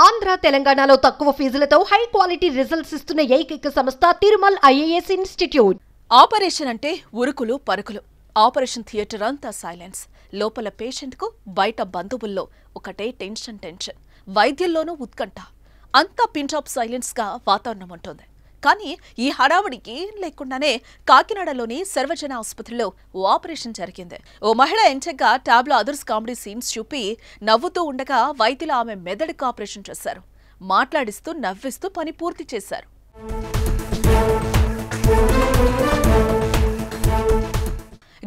ఆంధ్ర తెలంగాణలో తక్కువ ఫీజులతో high quality results ఇస్తున్న ఏకైక సంస్థ తిరుమల్ ఐఏఎస్ ఇన్స్టిట్యూట్. ఆపరేషన్ అంటే ఉరుకులు పరుకులు. ఆపరేషన్ థియేటర్ అంతా సైలెన్స్. లోపల పేషెంట్కు బయట బంధువుల్లో ఒకటే టెన్షన్. వైద్యుల్లోనూ ఉత్కంఠ. అంతా పించ్ ఆఫ్ సైలెన్స్ గా వాతావరణం ఉంటుంది. కానీ ఈ హడావుడికి లేకుండానే కాకినాడలోని సర్వజన ఆసుపత్రిలో ఓ ఆపరేషన్ జరిగింది. ఓ మహిళ ఎంచగ్గా ట్యాబ్లో అదర్స్ కామెడీ సీన్స్ చూపి నవ్వుతూ ఉండగా వైద్యులు ఆమె మెదడుకు ఆపరేషన్ చేశారు. మాట్లాడిస్తూ నవ్విస్తూ పని పూర్తి చేశారు.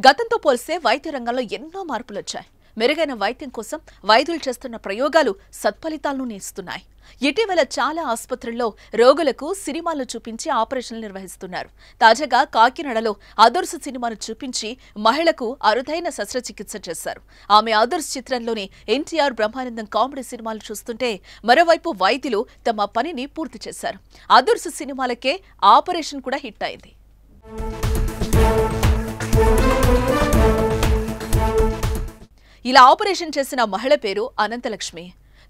గతంతో పోలిస్తే వైద్య రంగంలో ఎన్నో మార్పులు వచ్చాయి. మెరుగైన వైద్యం కోసం వైద్యులు చేస్తున్న ప్రయోగాలు సత్ఫలితాలను ఇస్తున్నాయి. ఇటీవల చాలా ఆసుపత్రుల్లో రోగులకు సినిమాలు చూపించి ఆపరేషన్లు నిర్వహిస్తున్నారు. తాజాగా కాకినాడలో అదర్స్ సినిమాను చూపించి మహిళకు అరుదైన శస్త్రచికిత్స చేశారు. ఆమె అదర్స్ చిత్రంలోని ఎన్టీఆర్ బ్రహ్మానందం కామెడీ సినిమాలు చూస్తుంటే మరోవైపు వైద్యులు తమ పనిని పూర్తి చేశారు. అదర్స్ సినిమాలకే ఆపరేషన్ కూడా హిట్ అయింది. ఇలా ఆపరేషన్ చేసిన మహిళ పేరు అనంతలక్ష్మి.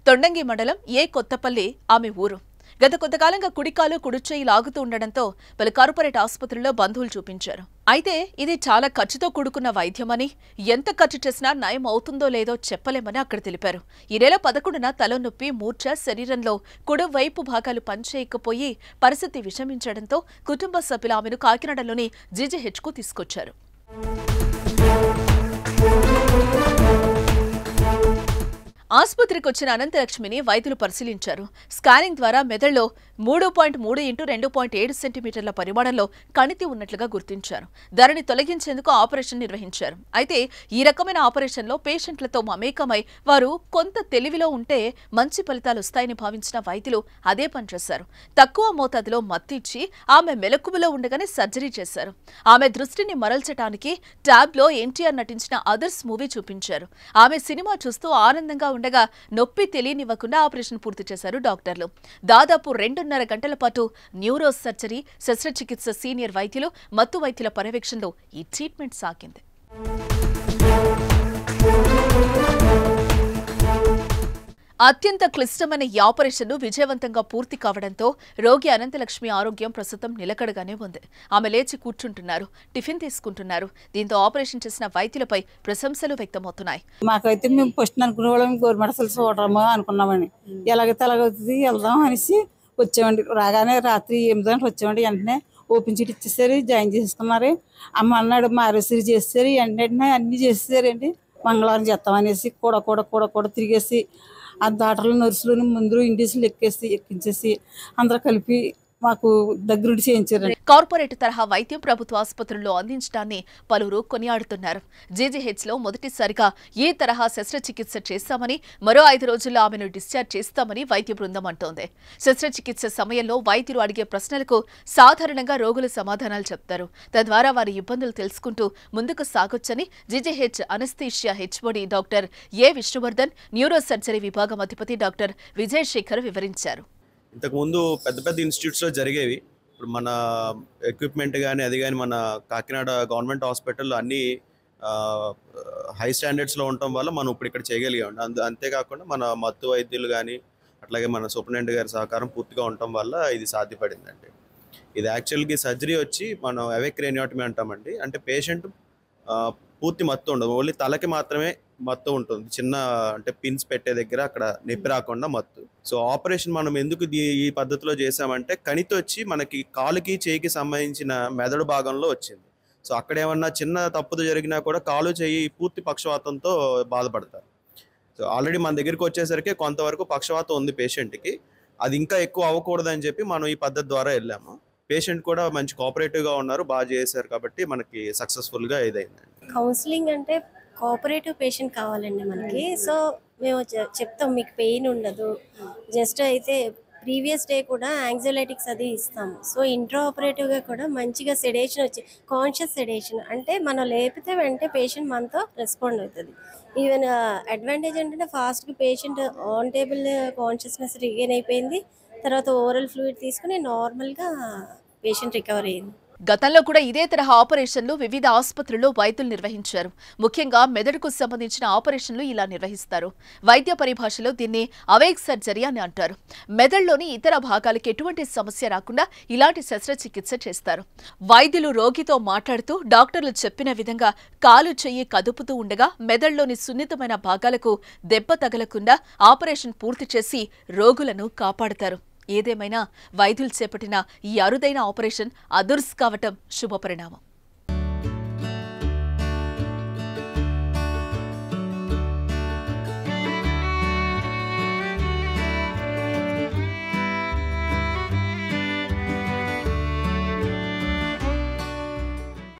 తొండంగి మండలం ఏ కొత్తపల్లి ఆమె ఊరు. గత కొంతకాలంగా కుడికాలు కుడిచేయి లాగుతూ ఉండడంతో పలు కార్పొరేట్ ఆసుపత్రుల్లో బంధువులు చూపించారు. అయితే ఇది చాలా ఖర్చుతో కూడుకున్న వైద్యమని, ఎంత ఖర్చు చేసినా నయం అవుతుందో లేదో చెప్పలేమని అక్కడ తెలిపారు. ఈ నెల 11న తలనొప్పి, మూర్ఛ, శరీరంలో కుడివైపు భాగాలు పనిచేయకపోయి పరిస్థితి విషమించడంతో కుటుంబ సభ్యులు ఆమెను కాకినాడలోని జీజీహెచ్కు తీసుకొచ్చారు. ఆసుపత్రికి వచ్చిన అనంతలక్ష్మిని వైద్యులు పరిశీలించారు. స్కానింగ్ ద్వారా మెదడులో 3.3 x 2.7 సెంటీమీటర్ల పరిమాణంలో కణితి ఉన్నట్లుగా గుర్తించారు. దానిని తొలగించేందుకు ఆపరేషన్ నిర్వహించారు. అయితే ఈ రకమైన ఆపరేషన్లో పేషెంట్లతో మమేకమై వారు కొంత తెలివిలో ఉంటే మంచి ఫలితాలు వస్తాయని భావించిన వైద్యులు అదే పని చేశారు. తక్కువ మోతాదులో మత్తిచ్చి ఆమె మెలకువలో ఉండగానే సర్జరీ చేశారు. ఆమె దృష్టిని మరల్చడానికి ట్యాబ్లో ఎన్టీఆర్ నటించిన అదర్స్ మూవీ చూపించారు. ఆమె సినిమా చూస్తూ ఆనందంగా ఉండగా నొప్పి తెలియనివ్వకుండా ఆపరేషన్ పూర్తి చేశారు డాక్టర్లు. దాదాపు 2.5 గంటల పాటు న్యూరో సర్జరీ, శస్త్రచికిత్స సీనియర్ వైద్యులు, మత్తు వైద్యుల పర్యవేక్షణలో ఈ ట్రీట్మెంట్ సాగింది. అత్యంత క్లిష్టమైన ఈ ఆపరేషన్ విజయవంతంగా పూర్తి కావడంతో రోగి అనంతలక్ష్మి ఆరోగ్యం ప్రస్తుతం నిలకడగానే ఉంది. ఆమె లేచి కూర్చుంటున్నారు, టిఫిన్ తీసుకుంటున్నారు. దీంతో ఆపరేషన్ చేసిన వైద్యులపై ప్రశంసలు వ్యక్తమవుతున్నాయి. మాకైతే మేము ఫస్ట్ అనుకునే వాళ్ళం గవర్నమెంట్ అసలు చూడము అనుకున్నామని, ఎలాగైతే అలాగవుతుంది వెళ్దాం అనేసి వచ్చామండి. రాగానే రాత్రి 8 గంటలకు వచ్చామండి. వెంటనే ఓపెన్ సీట్ ఇచ్చేసారు, జాయిన్ చేసుకున్నారు. అమ్మ అన్నాడు మారేసరి చేసేసారు, వెంటనే అన్ని చేసేసారండి. మంగళవారం చేస్తామనేసి కూడా తిరిగేసి ఆ డాక్టర్లు, నర్సులు ముందు ఇండియన్స్లు ఎక్కించేసి అందరూ కలిపి మాకు దగ్గరుండి చేయించారు. కార్పొరేట్ తరహా వైద్యం ప్రభుత్వ ఆసుపత్రుల్లో అందించడాన్ని పలువురు కొనియాడుతున్నారు. జీజీహెచ్లో మొదటిసారిగా ఈ తరహా శస్త్రచికిత్స చేస్తామని, మరో 5 రోజుల్లో ఆమెను డిశ్చార్జ్ చేస్తామని వైద్య బృందం అంటోంది. శస్త్రచికిత్స సమయంలో వైద్యులు అడిగే ప్రశ్నలకు సాధారణంగా రోగులు సమాధానాలు చెప్తారు. తద్వారా వారి ఇబ్బందులు తెలుసుకుంటూ ముందుకు సాగొచ్చని GGH anaesthesia HOD doctor A Vishnuvardhan, neuro surgery విభాగం అధిపతి డాక్టర్ విజయ్ శేఖర్ వివరించారు. ఇంతకుముందు పెద్ద ఇన్స్టిట్యూట్స్లో జరిగేవి. ఇప్పుడు మన ఎక్విప్మెంట్ కానీ అది కానీ మన కాకినాడ గవర్నమెంట్ హాస్పిటల్లో అన్నీ హై స్టాండర్డ్స్లో ఉండటం వల్ల మనం ఇప్పుడు ఇక్కడ చేయగలిగాం. అంతేకాకుండా మన మత్తు వైద్యులు కానీ అట్లాగే మన సూపరింటెండెంట్ గారి సహకారం పూర్తిగా ఉండటం వల్ల ఇది సాధ్యపడిందండి. ఇది యాక్చువల్గా సర్జరీ వచ్చి మనం అవెక్ క్రేనియోటమీ అంటామండి. అంటే పేషెంట్ పూర్తి మత్తు ఉండదు, ఓన్లీ తలకి మాత్రమే మత్తు ఉంటుంది. చిన్న అంటే పిన్స్ పెట్టే దగ్గర అక్కడ నొప్పి రాకుండా మత్తు. సో ఆపరేషన్ మనం ఎందుకు ఈ పద్ధతిలో చేసామంటే కణితి వచ్చి మనకి కాలుకి చేయికి సంబంధించిన మెదడు భాగంలో వచ్చింది. సో అక్కడ ఏమన్నా చిన్న తప్పుదు జరిగినా కూడా కాలు చేయి పూర్తి పక్షవాతంతో బాధపడతారు. సో ఆల్రెడీ మన దగ్గరికి వచ్చేసరికి కొంతవరకు పక్షవాతం ఉంది పేషెంట్కి. అది ఇంకా ఎక్కువ అవ్వకూడదని చెప్పి మనం ఈ పద్ధతి ద్వారా వెళ్ళాము. పేషెంట్ కూడా మంచి కోఆపరేటివ్గా ఉన్నారు, బాగా చేశారు. కాబట్టి మనకి సక్సెస్ఫుల్గా ఇదైందండి. కౌన్సిలింగ్ అంటే కోఆపరేటివ్ పేషెంట్ కావాలండి మనకి. సో మేము చెప్తాం మీకు పెయిన్ ఉండదు. జస్ట్ అయితే ప్రీవియస్ డే కూడా యాంగ్జైటిక్స్ అది ఇస్తాము. సో ఇంట్రా ఆపరేటివ్గా కూడా మంచిగా సెడేషన్ వచ్చి కాన్షియస్ సెడేషన్ అంటే మనం లేపితే వెంటనే పేషెంట్ మనతో రెస్పాండ్ అవుతుంది. ఈవెన్ అడ్వాంటేజ్ ఏంటంటే ఫాస్ట్గా patient on table consciousness regain అయిపోయింది. తర్వాత ఓరల్ ఫ్లూయిడ్ తీసుకుని నార్మల్గా పేషెంట్ రికవర్ అయ్యింది. గతంలో కూడా ఇదే తరహా ఆపరేషన్లు వివిధ ఆసుపత్రుల్లో వైద్యులు నిర్వహించారు. ముఖ్యంగా మెదడుకు సంబంధించిన ఆపరేషన్లు ఇలా నిర్వహిస్తారు. వైద్య పరిభాషలో దీన్ని అవేక్ సర్జరీ అని అంటారు. మెదడులోని ఇతర భాగాలకు ఎటువంటి సమస్య రాకుండా ఇలాంటి శస్త్రచికిత్స చేస్తారు. వైద్యులు రోగితో మాట్లాడుతూ డాక్టర్లు చెప్పిన విధంగా కాలు చెయ్యి కదుపుతూ ఉండగా మెదడులోని సున్నితమైన భాగాలకు దెబ్బ తగలకుండా ఆపరేషన్ పూర్తి చేసి రోగులను కాపాడతారు. ఏదేమైనా వైద్యులు చేపట్టిన ఈ అరుదైన ఆపరేషన్ అదుర్స్ కావటం శుభపరిణామం.